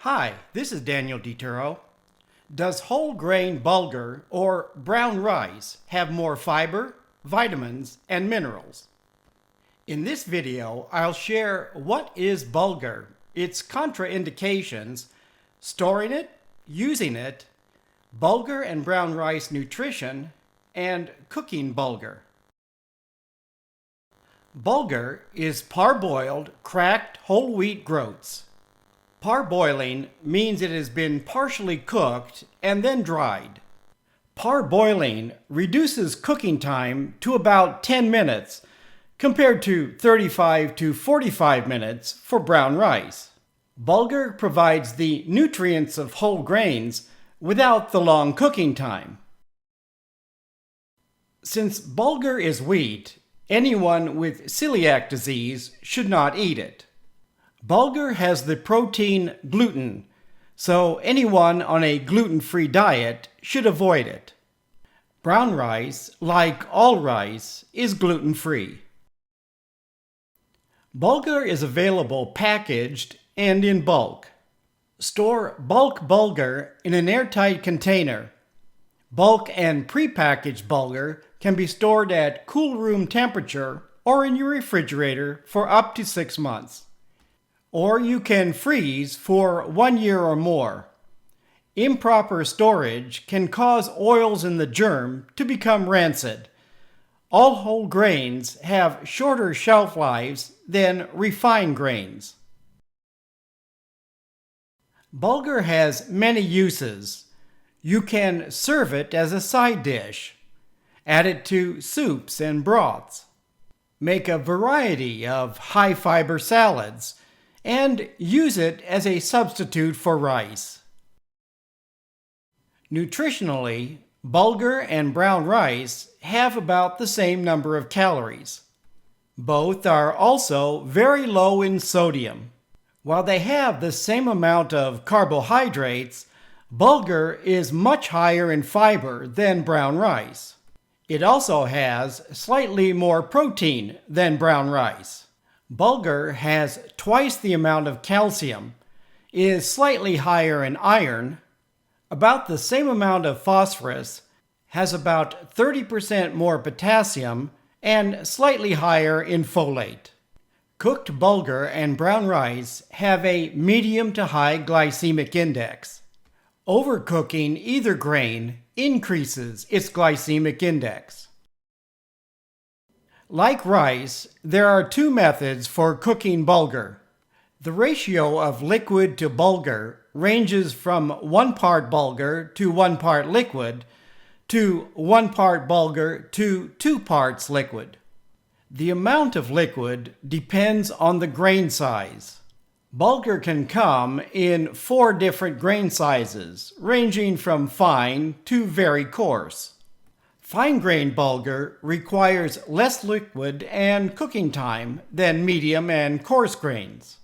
Hi, this is Daniel DiTuro. Does whole grain bulgur or brown rice have more fiber, vitamins, and minerals? In this video, I'll share what is bulgur, its contraindications, storing it, using it, bulgur and brown rice nutrition, and cooking bulgur. Bulgur is parboiled, cracked whole wheat groats. Parboiling means it has been partially cooked and then dried. Parboiling reduces cooking time to about 10 minutes compared to 35 to 45 minutes for brown rice. Bulgur provides the nutrients of whole grains without the long cooking time. Since bulgur is wheat, anyone with celiac disease should not eat it. Bulgur has the protein gluten, so anyone on a gluten-free diet should avoid it. Brown rice, like all rice, is gluten-free. Bulgur is available packaged and in bulk. Store bulk bulgur in an airtight container. Bulk and prepackaged bulgur can be stored at cool room temperature or in your refrigerator for up to 6 months. Or you can freeze for 1 year or more. Improper storage can cause oils in the germ to become rancid. All whole grains have shorter shelf lives than refined grains. Bulgur has many uses. You can serve it as a side dish, add it to soups and broths, make a variety of high-fiber salads, and use it as a substitute for rice. Nutritionally, bulgur and brown rice have about the same number of calories. Both are also very low in sodium. While they have the same amount of carbohydrates, bulgur is much higher in fiber than brown rice. It also has slightly more protein than brown rice. Bulgur has twice the amount of calcium, is slightly higher in iron, about the same amount of phosphorus, has about 30% more potassium, and slightly higher in folate. Cooked bulgur and brown rice have a medium to high glycemic index. Overcooking either grain increases its glycemic index. Like rice, there are 2 methods for cooking bulgur. The ratio of liquid to bulgur ranges from 1 part bulgur to 1 part liquid to 1 part bulgur to 2 parts liquid. The amount of liquid depends on the grain size. Bulgur can come in 4 different grain sizes, ranging from fine to very coarse. Fine-grained bulgur requires less liquid and cooking time than medium and coarse grains.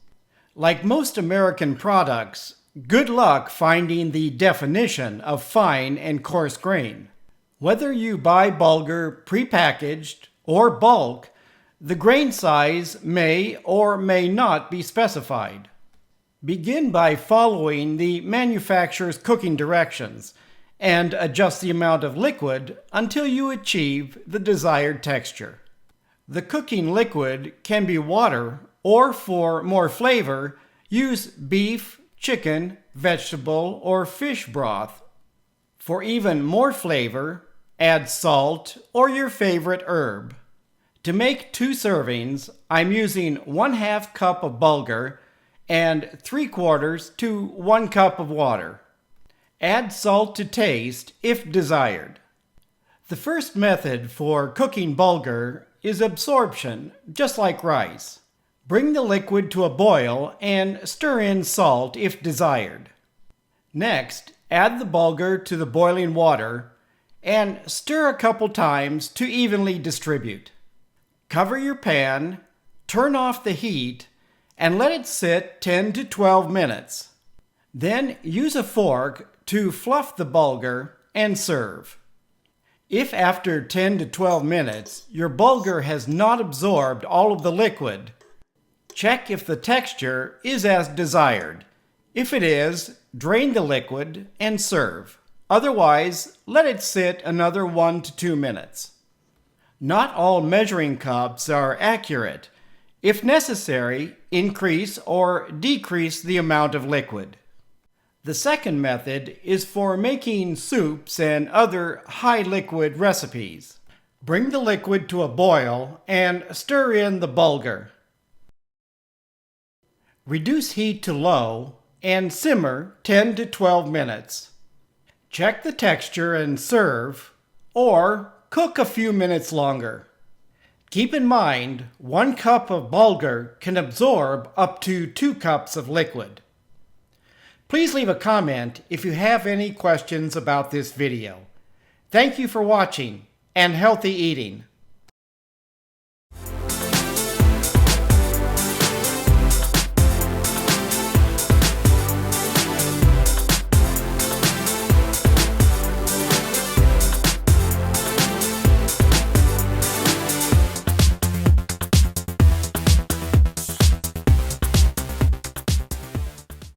Like most American products, good luck finding the definition of fine and coarse grain. Whether you buy bulgur prepackaged or bulk, the grain size may or may not be specified. Begin by following the manufacturer's cooking directions and adjust the amount of liquid until you achieve the desired texture. The cooking liquid can be water, or for more flavor, use beef, chicken, vegetable, or fish broth. For even more flavor, add salt or your favorite herb. To make 2 servings, I'm using 1/2 cup of bulgur and 3/4 to 1 cup of water. Add salt to taste if desired. The first method for cooking bulgur is absorption, just like rice. Bring the liquid to a boil and stir in salt if desired. Next, add the bulgur to the boiling water and stir a couple times to evenly distribute. Cover your pan, turn off the heat, and let it sit 10 to 12 minutes. Then use a fork to fluff the bulgur and serve. If after 10 to 12 minutes your bulgur has not absorbed all of the liquid, check if the texture is as desired. If it is, drain the liquid and serve. Otherwise, let it sit another 1 to 2 minutes. Not all measuring cups are accurate. If necessary, increase or decrease the amount of liquid. The second method is for making soups and other high liquid recipes. Bring the liquid to a boil and stir in the bulgur. Reduce heat to low and simmer 10 to 12 minutes. Check the texture and serve, or cook a few minutes longer. Keep in mind, 1 cup of bulgur can absorb up to 2 cups of liquid. Please leave a comment if you have any questions about this video. Thank you for watching, and healthy eating.